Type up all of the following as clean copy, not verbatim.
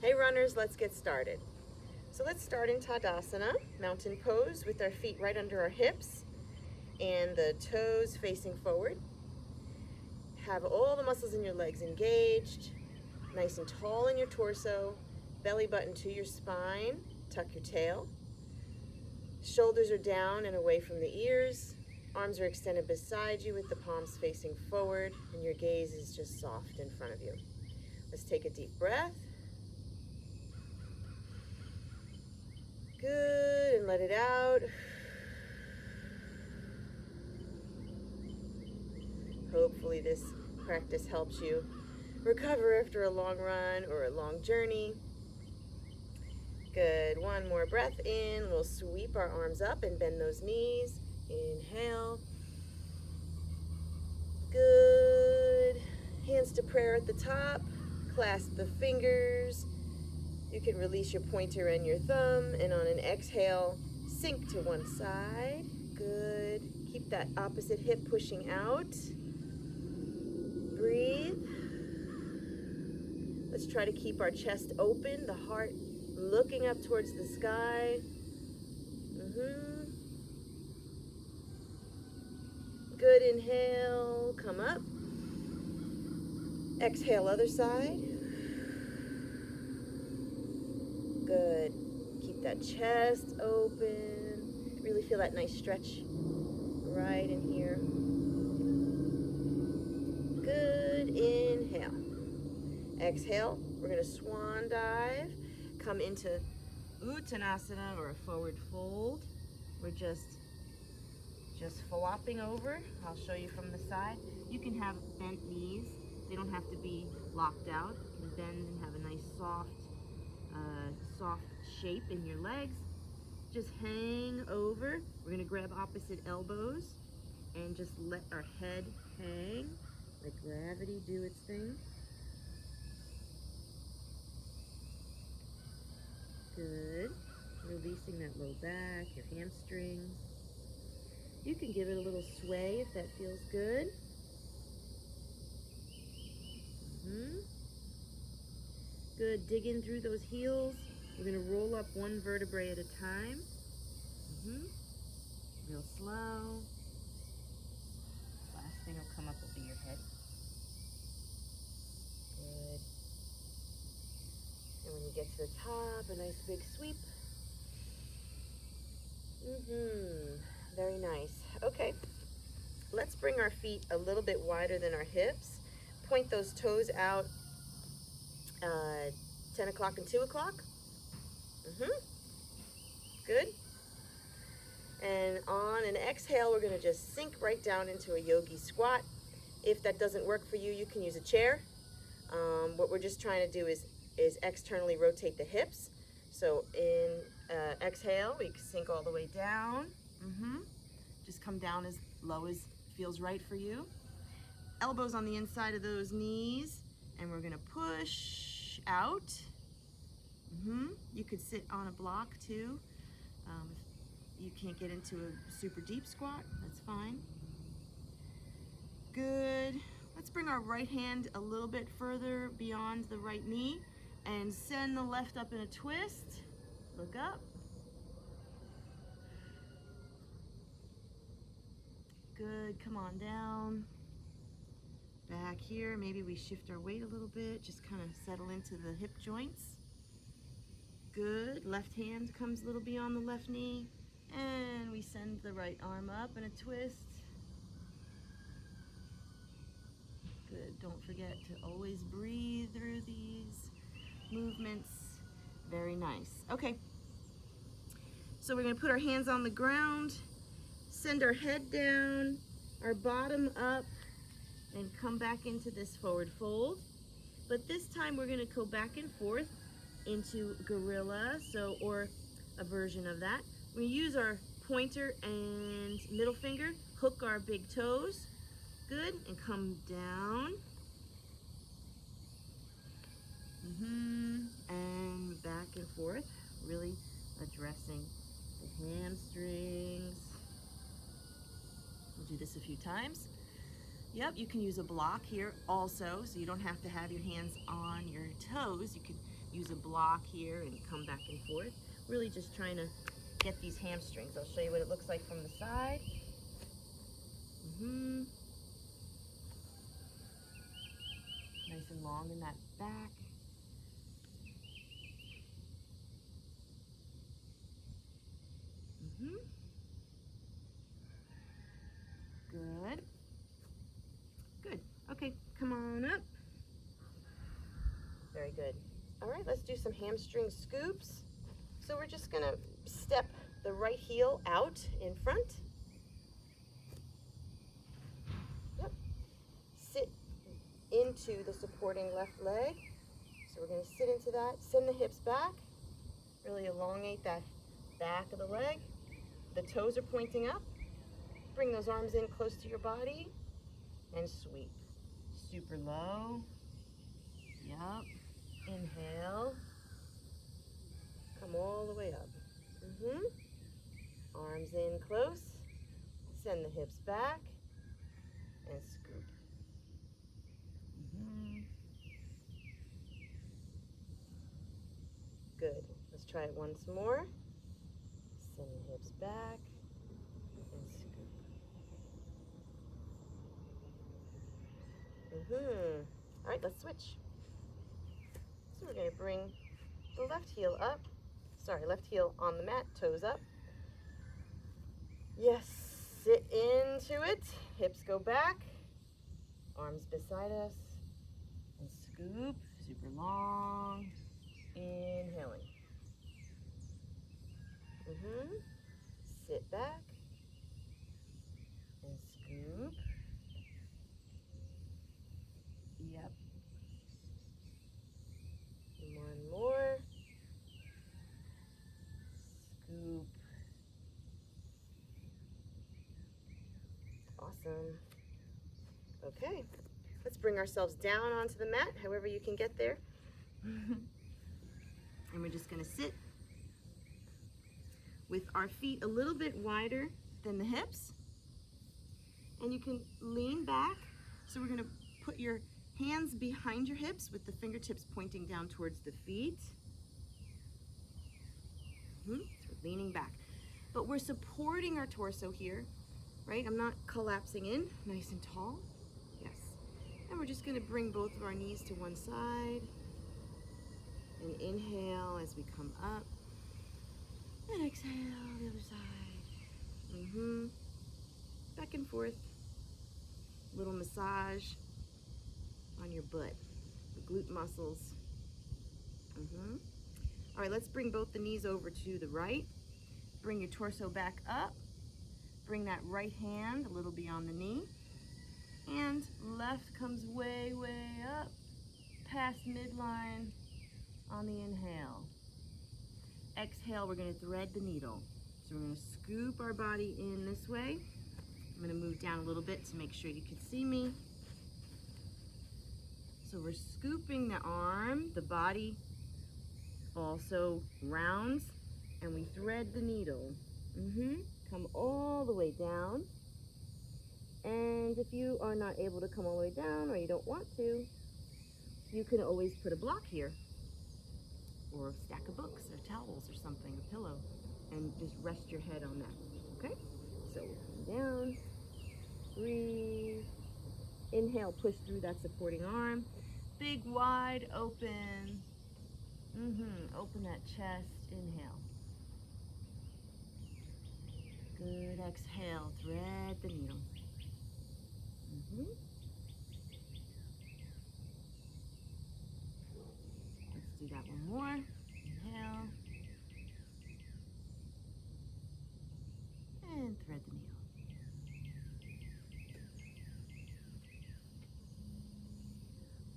Hey runners, let's get started. So let's start in Tadasana, mountain pose with our feet right under our hips and the toes facing forward. Have all the muscles in your legs engaged, nice and tall in your torso, belly button to your spine, tuck your tail. Shoulders are down and away from the ears. Arms are extended beside you with the palms facing forward, and your gaze is just soft in front of you. Let's take a deep breath. Good, and let it out. Hopefully this practice helps you recover after a long run or a long journey. Good, one more breath in. We'll sweep our arms up and bend those knees. Inhale. Good. Hands to prayer at the top. Clasp the fingers. You can release your pointer and your thumb, and on an exhale, sink to one side. Good. Keep that opposite hip pushing out. Breathe. Let's try to keep our chest open, the heart looking up towards the sky. Good, inhale, come up. Exhale, other side. Good. Keep that chest open. Really feel that nice stretch right in here. Good, inhale. Exhale, we're gonna swan dive. Come into Uttanasana or a forward fold. We're just flopping over. I'll show you from the side. You can have bent knees. They don't have to be locked out. You can bend and have a nice soft shape in your legs. Just hang over. We're gonna grab opposite elbows and just let our head hang. Let gravity do its thing. Good. Releasing that low back, your hamstrings. You can give it a little sway if that feels good. Good. Dig in through those heels. We're going to roll up one vertebrae at a time. Real slow. Last thing will come up will be your head. Good. And when you get to the top, a nice big sweep. Very nice. Okay. Let's bring our feet a little bit wider than our hips. Point those toes out 10 o'clock and 2 o'clock. Good. And on an exhale, we're going to just sink right down into a yogi squat. If that doesn't work for you, you can use a chair. What we're just trying to do is externally rotate the hips. So in exhale, we sink all the way down. Just come down as low as feels right for you. Elbows on the inside of those knees, and we're gonna push out. You could sit on a block too. If you can't get into a super deep squat, that's fine. Good. Let's bring our right hand a little bit further beyond the right knee and send the left up in a twist. Look up. Good, come on down. Back here, maybe we shift our weight a little bit, just kind of settle into the hip joints. Good, left hand comes a little beyond the left knee, and we send the right arm up in a twist. Good, don't forget to always breathe through these movements. Very nice. Okay, so we're gonna put our hands on the ground, send our head down, our bottom up, and come back into this forward fold. But this time we're gonna go back and forth into gorilla, or a version of that. We use our pointer and middle finger, hook our big toes. Good, and come down. And back and forth, really addressing the hamstrings. We'll do this a few times. Yep, you can use a block here also, so you don't have to have your hands on your toes. You can use a block here and come back and forth. Really just trying to get these hamstrings. I'll show you what it looks like from the side. Nice and long in that back. Good. Good. Okay, come on up. Very good. All right, let's do some hamstring scoops. So we're just gonna step the right heel out in front. Yep. Sit into the supporting left leg. So we're gonna sit into that, send the hips back, really elongate that back of the leg. The toes are pointing up. Bring those arms in close to your body and sweep. Super low. Yep. Inhale. Come all the way up. Arms in close. Send the hips back and scoop. Good. Let's try it once more. Send the hips back and scoop. All right, let's switch. So we're going to bring the left heel up. Sorry, left heel on the mat, toes up. Yes, sit into it. Hips go back. Arms beside us. And scoop, super long. Inhaling. Sit back. And scoop. Yep. One more. Scoop. Awesome. Okay, let's bring ourselves down onto the mat, however you can get there. And we're just gonna sit with our feet a little bit wider than the hips. And you can lean back. So we're gonna put your hands behind your hips with the fingertips pointing down towards the feet. So we're leaning back. But we're supporting our torso here, right? I'm not collapsing in, nice and tall. Yes. And we're just gonna bring both of our knees to one side. And inhale as we come up. And exhale the other side. Back and forth. Little massage on your butt, the glute muscles. All right, let's bring both the knees over to the right. Bring your torso back up. Bring that right hand a little beyond the knee. And left comes way, way up, past midline on the inhale. Exhale, we're gonna thread the needle. So we're gonna scoop our body in this way. I'm gonna move down a little bit to make sure you can see me. So we're scooping the arm, the body also rounds, and we thread the needle. Come all the way down. And if you are not able to come all the way down or you don't want to, you can always put a block here or a stack of books or towels or something, a pillow, and just rest your head on that, okay? So come down, breathe, inhale, push through that supporting arm, big wide open, open that chest, inhale. Good, exhale, thread the needle. Let's do that one more. Inhale. And thread the needle.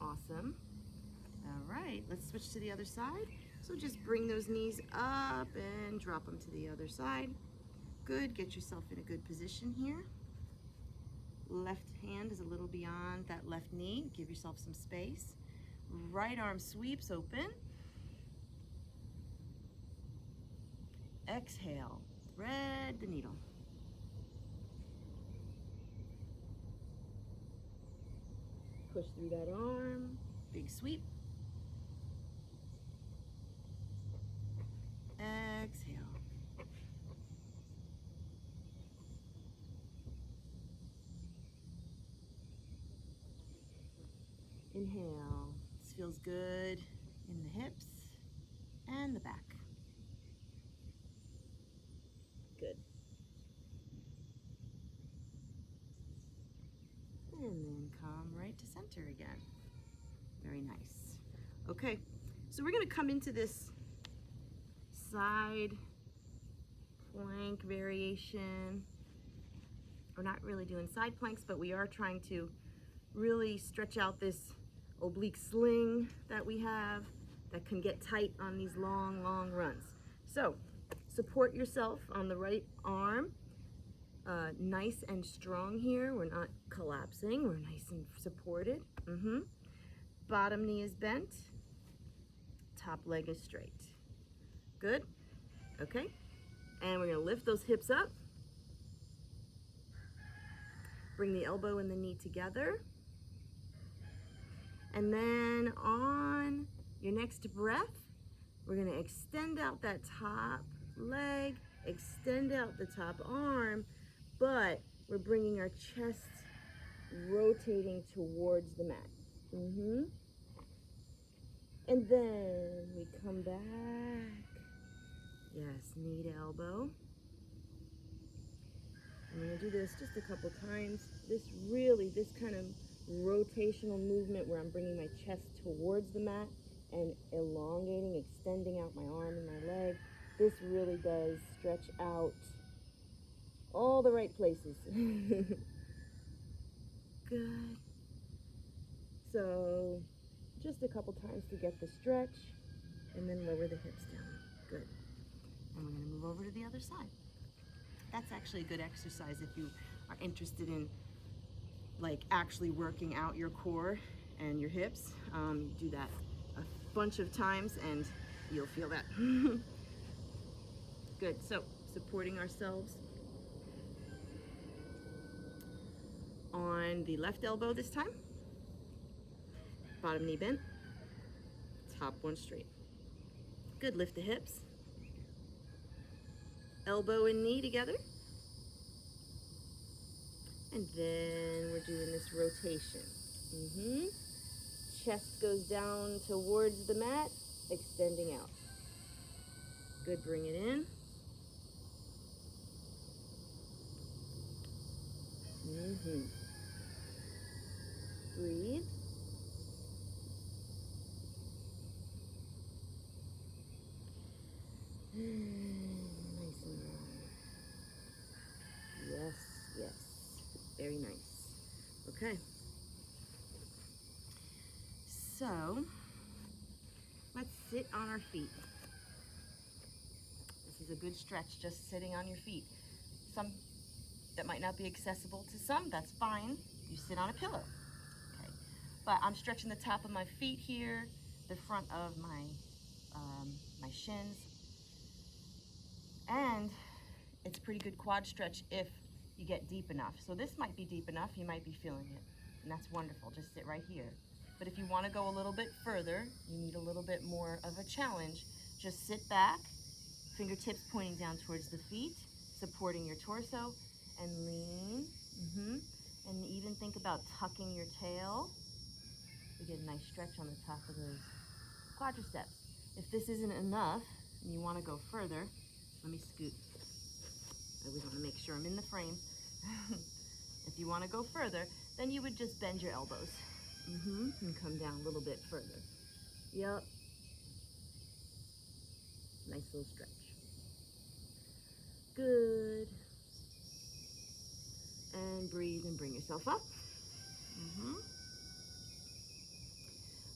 Awesome. All right, let's switch to the other side. So just bring those knees up and drop them to the other side. Good, get yourself in a good position here. Left hand is a little beyond that left knee. Give yourself some space. Right arm sweeps open. Exhale, thread the needle. Push through that arm, big sweep. Inhale. This feels good in the hips and the back. Good. And then come right to center again. Very nice. Okay, so we're gonna come into this side plank variation. We're not really doing side planks, but we are trying to really stretch out this oblique sling that we have that can get tight on these long, long runs. So support yourself on the right arm. Nice and strong here. We're not collapsing. We're nice and supported. Bottom knee is bent. Top leg is straight. Good. Okay. And we're going to lift those hips up. Bring the elbow and the knee together. And then on your next breath, we're going to extend out that top leg, extend out the top arm, but we're bringing our chest rotating towards the mat. And then we come back. Yes, knee to elbow. I'm going to do this just a couple times. This kind of rotational movement where I'm bringing my chest towards the mat and elongating, extending out my arm and my leg. This really does stretch out all the right places. Good. So just a couple times to get the stretch and then lower the hips down. Good. And we're going to move over to the other side. That's actually a good exercise if you are interested in like actually working out your core and your hips. Do that a bunch of times and you'll feel that. Good. So supporting ourselves on the left elbow this time. Bottom knee bent. Top one straight. Good. Lift the hips. Elbow and knee together. And then we're doing this rotation. Chest goes down towards the mat, extending out. Good, bring it in. Breathe. Nice and long. Yes, yes. Very nice. Okay. So, let's sit on our feet. This is a good stretch, just sitting on your feet. Some that might not be accessible to some, that's fine. You sit on a pillow. Okay. But I'm stretching the top of my feet here, the front of my my shins. And it's a pretty good quad stretch if you get deep enough. So this might be deep enough, you might be feeling it. And that's wonderful, just sit right here. But if you want to go a little bit further, you need a little bit more of a challenge, just sit back, fingertips pointing down towards the feet, supporting your torso, and lean. And even think about tucking your tail. You get a nice stretch on the top of those quadriceps. If this isn't enough, and you want to go further, let me scoot. I always want to make sure I'm in the frame. If you want to go further, then you would just bend your elbows. And come down a little bit further. Yep. Nice little stretch. Good. And breathe and bring yourself up.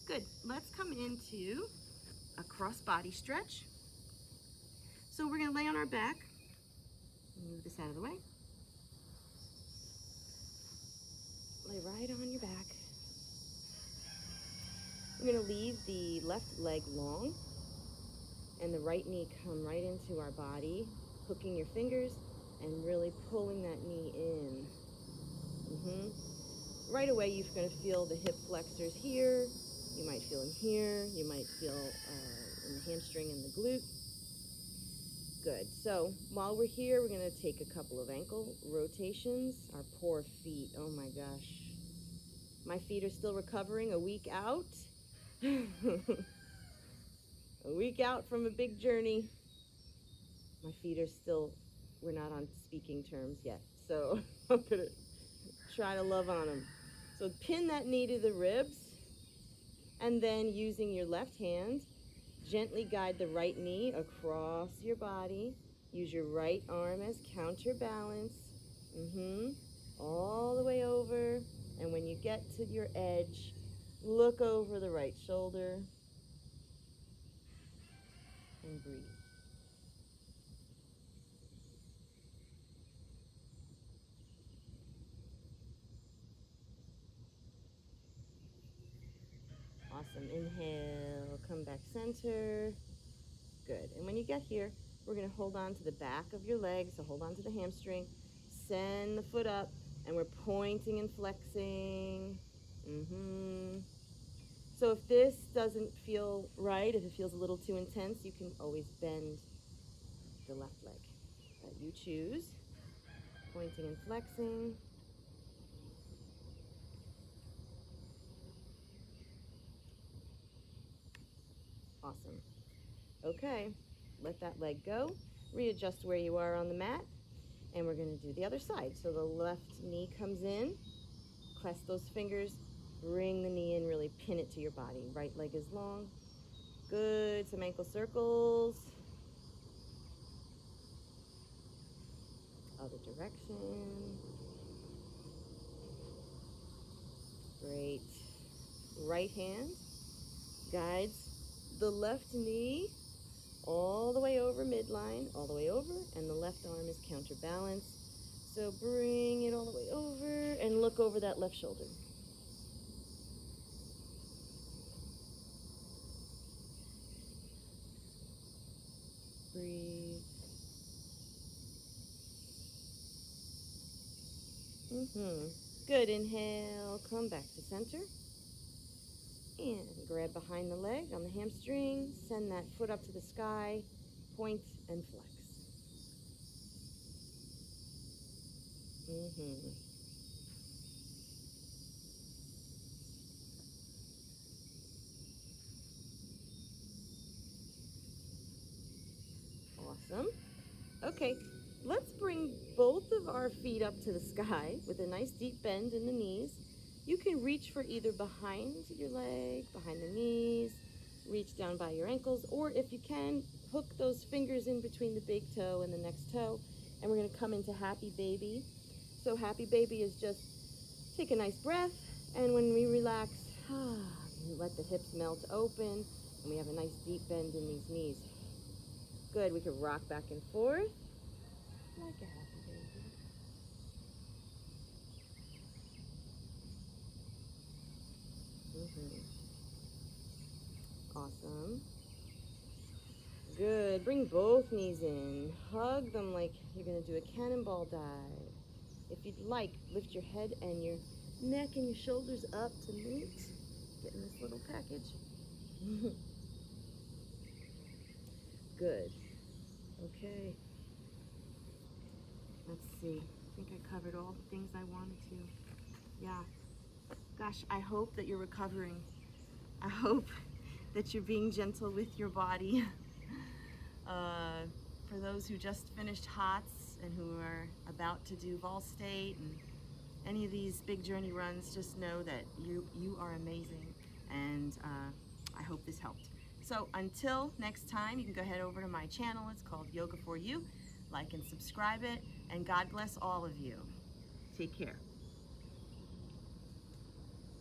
Good. Let's come into a cross body stretch. So we're going to lay on our back. Move this out of the way. Lay right on your back. We're going to leave the left leg long and the right knee come right into our body, hooking your fingers and really pulling that knee in. Right away you're going to feel the hip flexors here. You might feel them here. You might feel in the hamstring and the glute. Good. So while we're here, we're going to take a couple of ankle rotations. Our poor feet. Oh my gosh. My feet are still recovering a week out. A week out from a big journey. My feet are still, we're not on speaking terms yet. So I'm gonna try to love on them. So pin that knee to the ribs, and then using your left hand, gently guide the right knee across your body. Use your right arm as counterbalance. All the way over. And when you get to your edge, look over the right shoulder and breathe. Awesome. Inhale, come back center. Good. And when you get here, we're going to hold on to the back of your leg, so hold on to the hamstring. Send the foot up, and we're pointing and flexing. So if this doesn't feel right, if it feels a little too intense, you can always bend the left leg that you choose. Pointing and flexing. Awesome. Okay, let that leg go. Readjust where you are on the mat, and we're going to do the other side. So the left knee comes in, clasp those fingers, bring the knee in, really pin it to your body. Right leg is long. Good, some ankle circles. Other direction. Great. Right hand guides the left knee all the way over midline, all the way over, and the left arm is counterbalance. So bring it all the way over and look over that left shoulder. Breathe. Good. Inhale, come back to center. And grab behind the leg on the hamstring. Send that foot up to the sky. Point and flex. Awesome. Okay, let's bring both of our feet up to the sky with a nice deep bend in the knees. You can reach for either behind your leg, behind the knees, reach down by your ankles, or if you can, hook those fingers in between the big toe and the next toe, and we're going to come into Happy Baby. So Happy Baby is just take a nice breath, and when we relax, let the hips melt open, and we have a nice deep bend in these knees. Good, we can rock back and forth like a happy baby. Awesome. Good. Bring both knees in. Hug them like you're going to do a cannonball dive. If you'd like, lift your head and your neck and your shoulders up to meet. Get in this little package. Good. Okay. Let's see. I think I covered all the things I wanted to. Yeah. Gosh, I hope that you're recovering. I hope that you're being gentle with your body. For those who just finished HOTS and who are about to do Vol State and any of these big journey runs, just know that you are amazing, and I hope this helped. So until next time, you can go head over to my channel. It's called Yoga for You. Like and subscribe it, and God bless all of you. Take care.